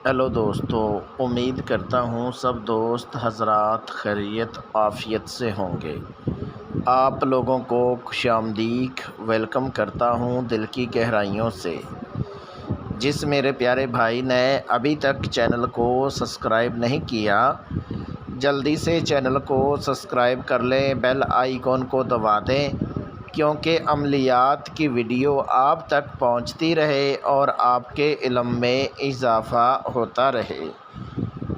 Hello दोस्तों, उम्मीद करता हूँ सब दोस्त हज़रात खैरियत आफ़ियत से होंगे। आप लोगों को खुशामदीद वेलकम करता हूँ दिल की गहराइयों से। जिस मेरे प्यारे भाई ने अभी तक चैनल को सब्सक्राइब नहीं किया, जल्दी से चैनल को सब्सक्राइब कर लें, बेल आइकॉन को दबा दें, क्योंकि अमलियात की वीडियो आप तक पहुंचती रहे और आपके इल्म में इजाफ़ा होता रहे।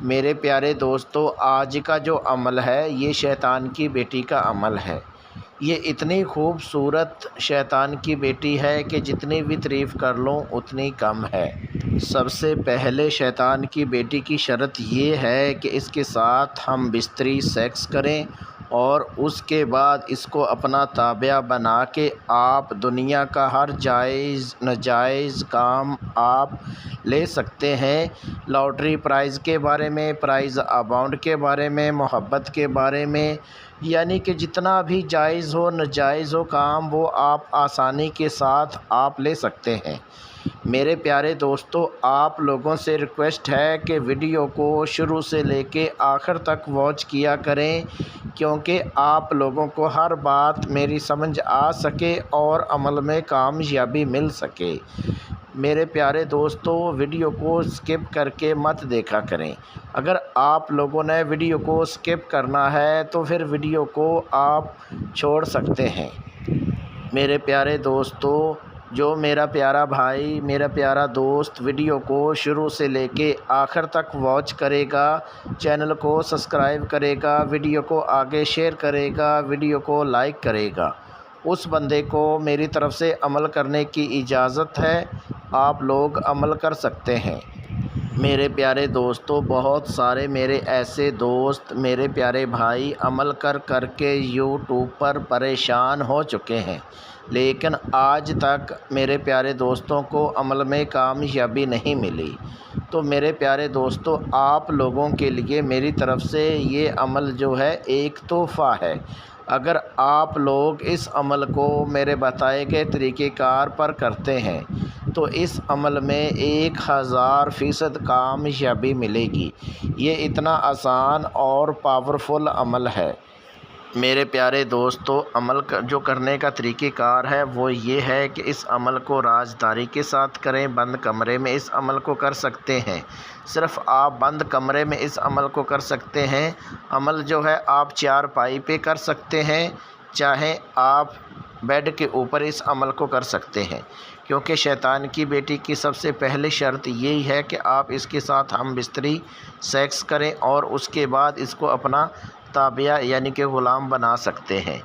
मेरे प्यारे दोस्तों, आज का जो अमल है ये शैतान की बेटी का अमल है। ये इतनी खूबसूरत शैतान की बेटी है कि जितनी भी तारीफ़ कर लूँ उतनी कम है। सबसे पहले शैतान की बेटी की शर्त ये है कि इसके साथ हम बिस्तरी सेक्स करें और उसके बाद इसको अपना ताबिया बना के आप दुनिया का हर जायज़ नाजायज़ काम आप ले सकते हैं। लॉटरी प्राइज़ के बारे में, प्राइज़ अमाउंट के बारे में, मोहब्बत के बारे में, यानी कि जितना भी जायज़ हो नाजायज़ हो काम वो आप आसानी के साथ आप ले सकते हैं। मेरे प्यारे दोस्तों, आप लोगों से रिक्वेस्ट है कि वीडियो को शुरू से लेके आखिर तक वॉच किया करें, क्योंकि आप लोगों को हर बात मेरी समझ आ सके और अमल में कामयाबी मिल सके। मेरे प्यारे दोस्तों, वीडियो को स्किप करके मत देखा करें। अगर आप लोगों ने वीडियो को स्किप करना है तो फिर वीडियो को आप छोड़ सकते हैं। मेरे प्यारे दोस्तों, जो मेरा प्यारा भाई, मेरा प्यारा दोस्त वीडियो को शुरू से लेके आखिर तक वॉच करेगा, चैनल को सब्सक्राइब करेगा, वीडियो को आगे शेयर करेगा, वीडियो को लाइक करेगा, उस बंदे को मेरी तरफ से अमल करने की इजाज़त है। आप लोग अमल कर सकते हैं। मेरे प्यारे दोस्तों, बहुत सारे मेरे ऐसे दोस्त, मेरे प्यारे भाई अमल कर के यूट्यूब पर परेशान हो चुके हैं, लेकिन आज तक मेरे प्यारे दोस्तों को अमल में कामयाबी नहीं मिली। तो मेरे प्यारे दोस्तों, आप लोगों के लिए मेरी तरफ से ये अमल जो है एक तोहफ़ा है। अगर आप लोग इस अमल को मेरे बताए गए तरीक़ेकार पर करते हैं तो इस अमल में 1000% कामयाबी मिलेगी। ये इतना आसान और पावरफुल अमल है। मेरे प्यारे दोस्तों, अमल जो करने का तरीक़ेकार है वो ये है कि इस अमल को राजदारी के साथ करें। बंद कमरे में इस अमल को कर सकते हैं। सिर्फ़ आप बंद कमरे में इस अमल को कर सकते हैं। अमल जो है आप चारपाई पे कर सकते हैं, चाहे आप बेड के ऊपर इस अमल को कर सकते हैं, क्योंकि शैतान की बेटी की सबसे पहली शर्त यही है कि आप इसके साथ हम बिस्तरी सेक्स करें और उसके बाद इसको अपना ताबिया यानी कि ग़ुलाम बना सकते हैं।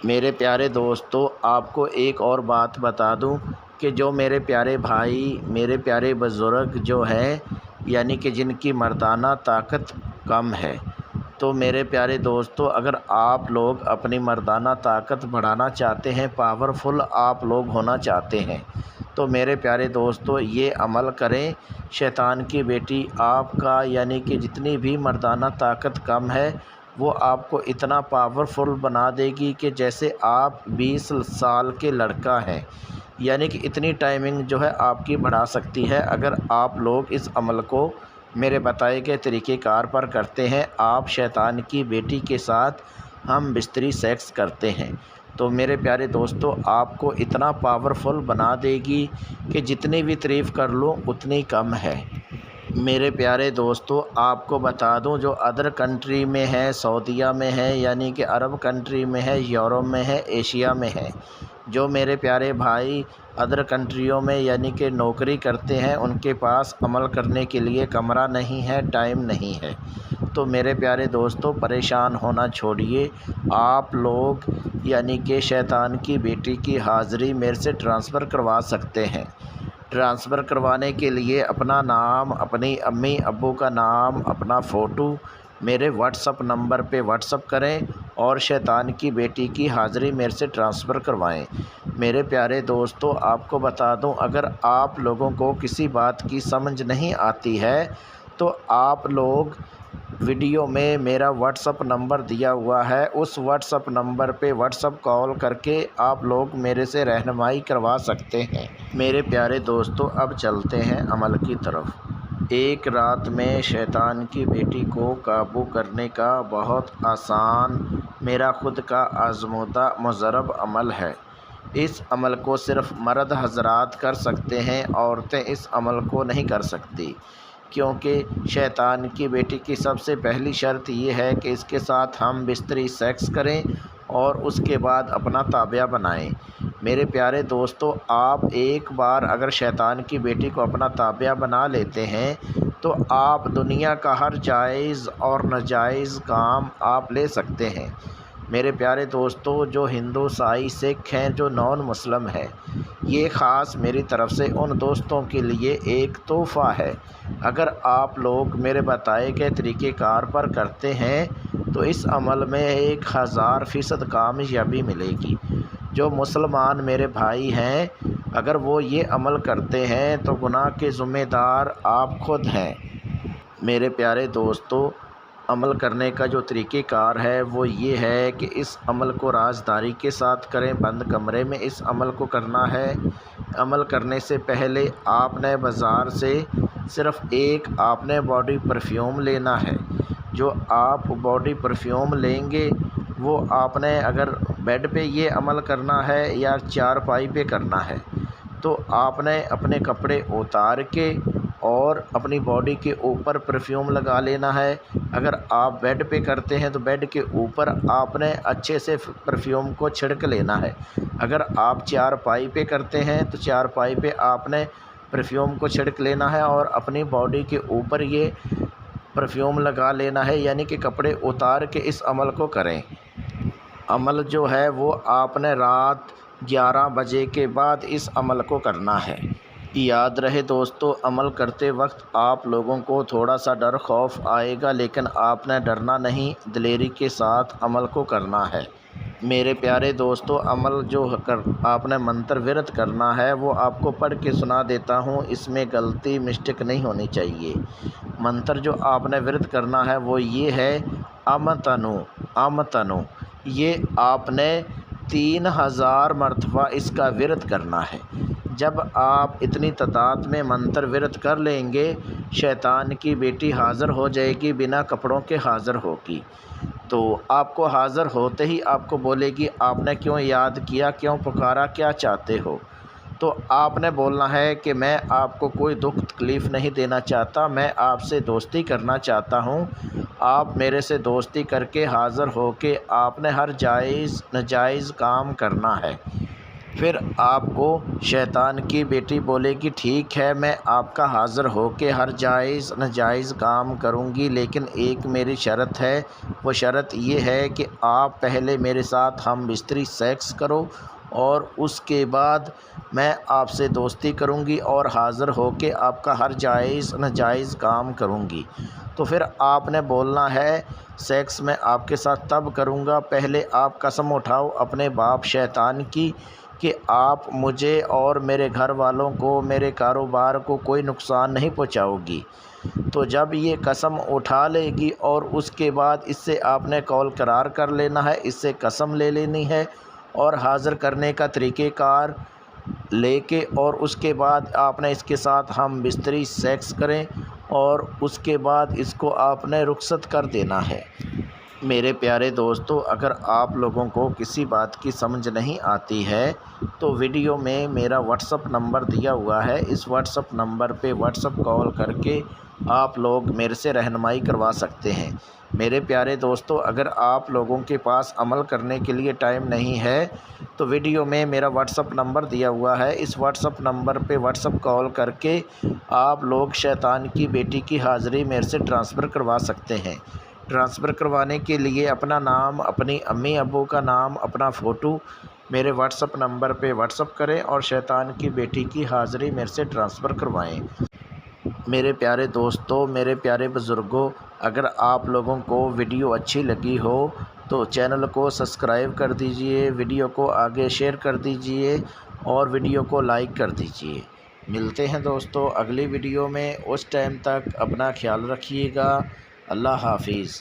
मेरे प्यारे दोस्तों, आपको एक और बात बता दूं कि जो मेरे प्यारे भाई, मेरे प्यारे बुज़ुर्ग जो हैं, यानी कि जिनकी मर्दाना ताकत कम है, तो मेरे प्यारे दोस्तों, अगर आप लोग अपनी मर्दाना ताकत बढ़ाना चाहते हैं, पावरफुल आप लोग होना चाहते हैं, तो मेरे प्यारे दोस्तों ये अमल करें। शैतान की बेटी आपका यानी कि जितनी भी मर्दाना ताकत कम है वो आपको इतना पावरफुल बना देगी कि जैसे आप 20 साल के लड़का हैं, यानी कि इतनी टाइमिंग जो है आपकी बढ़ा सकती है अगर आप लोग इस अमल को मेरे बताए गए तरीक़ेकार पर करते हैं। आप शैतान की बेटी के साथ हम बिस्तरी सेक्स करते हैं तो मेरे प्यारे दोस्तों आपको इतना पावरफुल बना देगी कि जितनी भी तारीफ़ कर लूँ उतनी कम है। मेरे प्यारे दोस्तों, आपको बता दूं, जो अदर कंट्री में है, सऊदीया में है, यानी कि अरब कंट्री में है, यूरोप में है, एशिया में है, जो मेरे प्यारे भाई अदर कंट्रियों में यानी कि नौकरी करते हैं, उनके पास अमल करने के लिए कमरा नहीं है, टाइम नहीं है, तो मेरे प्यारे दोस्तों परेशान होना छोड़िए। आप लोग यानी कि शैतान की बेटी की हाज़िरी मेरे से ट्रांसफ़र करवा सकते हैं। ट्रांसफ़र करवाने के लिए अपना नाम, अपनी अम्मी अब्बू का नाम, अपना फ़ोटो मेरे व्हाट्सअप नंबर पे व्हाट्सअप करें और शैतान की बेटी की हाज़िरी मेरे से ट्रांसफ़र करवाएं। मेरे प्यारे दोस्तों, आपको बता दूं, अगर आप लोगों को किसी बात की समझ नहीं आती है तो आप लोग वीडियो में मेरा व्हाट्सअप नंबर दिया हुआ है, उस व्हाट्सअप नंबर पे व्हाट्सअप कॉल करके आप लोग मेरे से रहनुमाई करवा सकते हैं। मेरे प्यारे दोस्तों, अब चलते हैं अमल की तरफ। ایک رات میں شیطان کی بیٹی کو قابو کرنے کا بہت آسان، میرا خود کا آزمودہ مجرب عمل ہے۔ اس عمل کو صرف مرد حضرات کر سکتے ہیں، عورتیں اس عمل کو نہیں کر سکتی، کیونکہ شیطان کی بیٹی کی سب سے پہلی شرط یہ ہے کہ اس کے ساتھ ہم بستری سیکس کریں اور اس کے بعد اپنا تابع بنائیں۔ میرے پیارے دوستو، آپ ایک بار اگر شیطان کی بیٹی کو اپنا تابع بنا لیتے ہیں تو آپ دنیا کا ہر جائز اور ناجائز کام آپ لے سکتے ہیں۔ میرے پیارے دوستو، جو ہندو، عیسائی، سکھ ہیں، جو نان مسلم ہے، یہ خاص میری طرف سے ان دوستوں کے لیے ایک تحفہ ہے۔ اگر آپ لوگ میرے بتائے گئے طریقہ کار پر کرتے ہیں تو اس عمل میں 1000% کامیابی ملے گی۔ جو مسلمان میرے بھائی ہیں، اگر وہ یہ عمل کرتے ہیں تو گناہ کے ذمہ دار آپ خود ہیں۔ میرے پیارے دوستو، عمل کرنے کا جو طریقہ کار ہے وہ یہ ہے کہ اس عمل کو رازداری کے ساتھ کریں، بند کمرے میں اس عمل کو کرنا ہے۔ عمل کرنے سے پہلے آپ نے بازار سے صرف ایک آپ نے باڈی پرفیوم لینا ہے۔ جو آپ باڈی پرفیوم لیں گے وہ آپ نے اگر بیڈ پہ یہ عمل کرنا ہے یا چارپائی پہ کرنا ہے تو آپ نے اپنے کپڑے اتار کے اور اپنی باڈی کے اوپر پرفیوم لگا لینا ہے۔ اگر آپ بیڈ پہ کرتے ہیں تو بیڈ کے اوپر آپ نے اچھے سے پرفیوم کو چھڑک لینا ہے۔ اگر آپ چارپائی پہ کرتے ہیں تو چارپائی پہ آپ نے پرفیوم کو چھڑک لینا ہے اور اپنی باڈی کے اوپر یہ پرفیوم لگا لینا ہے، یعنی کہ کپڑے اتار کے اس عمل کو کریں۔ عمل جو ہے وہ آپ نے رات 11 بجے کے بعد اس عمل کو کرنا ہے۔ یاد رہے دوستو، عمل کرتے وقت آپ لوگوں کو تھوڑا سا ڈر خوف آئے گا، لیکن آپ نے ڈرنا نہیں، دلیری کے ساتھ عمل کو کرنا ہے۔ میرے پیارے دوستو، عمل جو آپ نے منتر ورد کرنا ہے وہ آپ کو پڑھ کے سنا دیتا ہوں، اس میں غلطی مسٹیک نہیں ہونی چاہیے۔ منتر جو آپ نے ورد کرنا ہے وہ یہ ہے، امتنو امتنو۔ یہ آپ نے 3000 مرتبہ اس کا ورد کرنا ہے۔ جب آپ اتنی تعداد میں منتر ورد کر لیں گے، شیطان کی بیٹی حاضر ہو جائے گی، بنا کپڑوں کے حاضر ہوگی۔ تو آپ کو حاضر ہوتے ہی آپ کو بولے گی آپ نے کیوں یاد کیا، کیوں پکارا، کیا چاہتے ہو؟ تو آپ نے بولنا ہے کہ میں آپ کو کوئی دکھ تکلیف نہیں دینا چاہتا، میں آپ سے دوستی کرنا چاہتا ہوں۔ آپ میرے سے دوستی کر کے حاضر ہو کے آپ نے ہر جائز ناجائز کام کرنا ہے۔ پھر آپ کو شیطان کی بیٹی بولے گی ٹھیک ہے، میں آپ کا حاضر ہو کے ہر جائز ناجائز کام کروں گی، لیکن ایک میری شرط ہے۔ وہ شرط یہ ہے کہ آپ پہلے میرے ساتھ ہم بستری سیکس کرو اور اس کے بعد میں آپ سے دوستی کروں گی اور حاضر ہو کے آپ کا ہر جائز ناجائز کام کروں گی۔ تو پھر آپ نے بولنا ہے سیکس میں آپ کے ساتھ تب کروں گا، پہلے آپ قسم اٹھاؤ اپنے باپ شیطان کی کہ آپ مجھے اور میرے گھر والوں کو، میرے کاروبار کو کوئی نقصان نہیں پہنچاؤ گی۔ تو جب یہ قسم اٹھا لے گی اور اس کے بعد اس سے آپ نے قول قرار کر لینا ہے، اس سے قسم لے لینی ہے اور حاضر کرنے کا طریقہ کار لے کے، اور اس کے بعد آپ نے اس کے ساتھ ہم بستری سیکس کریں اور اس کے بعد اس کو آپ نے رخصت کر دینا ہے۔ میرے پیارے دوستو، اگر آپ لوگوں کو کسی بات کی سمجھ نہیں آتی ہے تو ویڈیو میں میرا واٹس اپ نمبر دیا ہوا ہے، اس واٹس اپ نمبر پہ واٹس اپ کال کر کے آپ لوگ میرے سے رہنمائی کروا سکتے ہیں۔ میرے پیارے دوستو، اگر آپ لوگوں کے پاس عمل کرنے کے لیے ٹائم نہیں ہے تو ویڈیو میں میرا واٹس اپ نمبر دیا ہوا ہے، اس واٹس اپ نمبر پہ واٹس اپ کال کر کے آپ لوگ شیطان کی بیٹی کی حاضری میرے سے ٹرانسفر کروا سکتے ہیں۔ ٹرانسفر کروانے کے لیے اپنا نام، اپنی امی ابو کا نام، اپنا فوٹو میرے واٹس اپ نمبر پہ واٹس اپ کریں اور شیطان کی بیٹی کی حاضری میرے سے ٹرانسفر کروائیں۔ میرے پیارے دوستو، میرے پیارے بزرگوں، اگر آپ لوگوں کو ویڈیو اچھی لگی ہو تو چینل کو سبسکرائب کر دیجئے، ویڈیو کو آگے شیئر کر دیجئے اور ویڈیو کو لائک کر دیجئے۔ ملتے ہیں دوستو اگلی ویڈیو میں، اس ٹائم تک اپنا خیال رکھیے گا۔ اللہ حافظ۔